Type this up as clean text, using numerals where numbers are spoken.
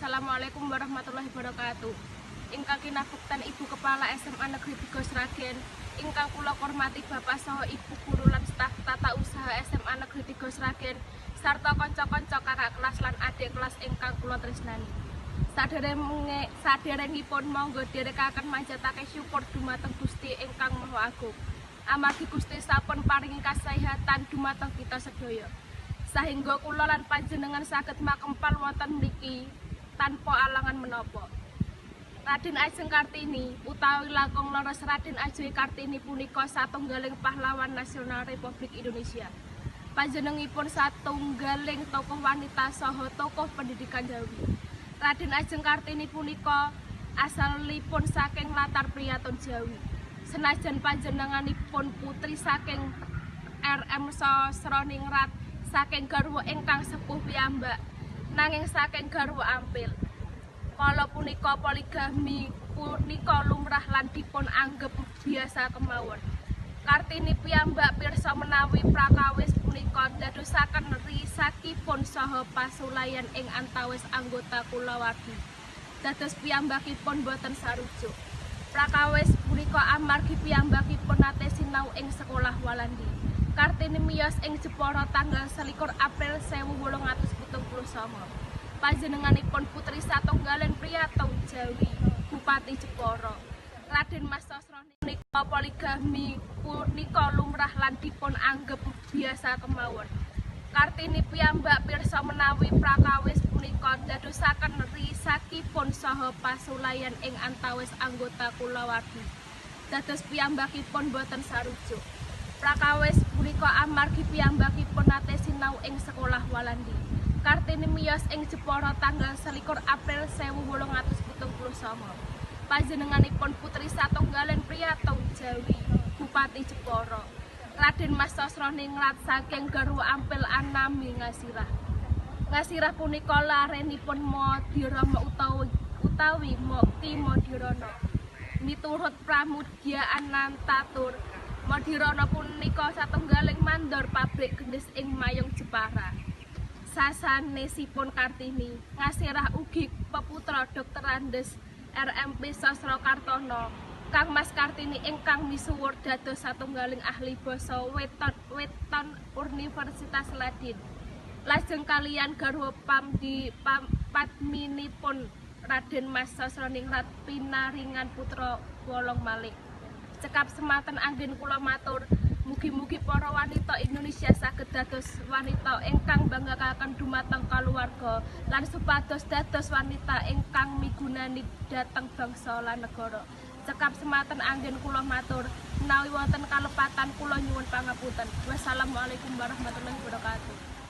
Wassalamualaikum warahmatullahi wabarakatuh. Ingkang kinabuktan Ibu Kepala SMA Negeri 3 Sragen, ingkang kula hormati Bapak saha Ibu guru lan staf tata usaha SMA Negeri 3 Sragen, sarta kanca-kanca kakak kelas lan adik kelas ingkang kula tresnani. Saderengipun monggo dherekaken manjataken syukur dumateng Gusti ingkang Maha Agung. Amargi Gusti sampun paringi kasehatan dumateng kita sedaya. Sahingga kula lan panjenengan saged makempal wonten mriki tanpa alangan menapa. Raden Ajeng Kartini utawi langkung leres Raden Ajeng Kartini punika satunggaling pahlawan nasional Republik Indonesia. Panjenenganipun satunggaling tokoh wanita saha tokoh pendidikan Jawi. Raden Ajeng Kartini punika asalipun saking latar priyatun Jawi. Senajan panjenenganipun putri saking RM Sosroningrat saking garwa ingkang sepuh piyambak, nanging saking garwa ampil. Kala punika poligami punika lumrah lan dipun anggep biasa kemawon. Kartini piyambak pirsa menawi prakawis punika dadosaken risakipun saha pasulayan ing antawis anggota kulawargi. Dados piyambakipun boten sarujuk. Prakawis punika amargi piyambakipun nate sinau ing sekolah Walandi. Kartini miyos ing Jepara tanggal 21 April 1879. Panjenenganipun putri satunggaling priyatun Jawi, Bupati Jepara. Raden Mas Sosroningrat punika poligami punika lumrah lan dipun anggep biasa kemawon. Kartini piyambak pirsa menawi prakawis punika dadosaken risakipun saha pasulayan ing antawis anggota kulawargi. Dados piyambakipun boten sarujuk. Prakawis punika amargi piyambakipun nate sinau ing sekolah Walandi. Kartini miyos ing Jepara tanggal 21 April 1879. Panjenenganipun putri satunggaling priyatun Jawi, Bupati Jepara. Raden Mas Sosroningrat saking garwa ampil anami Ngasirah. Ngasirah punika larenipun Modirama utawi Mokti Modirana. Miturut Pramudyaan Nantatur, Modirana punika satunggaling mandor pabrik gendhis ing Mayong Jepara. Sasanesipun Kartini, Ngasirah ugi peputra Dr. Andes RMP Sosrokartono. Kang Mas Kartini ingkang misuwur dados satunggaling ahli basa weton Universitas Leiden. Lajeng kaliyan garwa padminipun Raden Mas Sosroningrat pinaringan putra 8 malih. Cekap semanten anggen kula matur, mugi-mugi para wanita Indonesia saged dados wanita ingkang banggakaken dumateng kaluwarga lan supados dados wanita ingkang migunani dhateng bangsa lan negara. Cekap semanten anggen kula matur, menawi wonten kalepatan kula nyuwun pangapunten. Wassalamualaikum warahmatullahi wabarakatuh.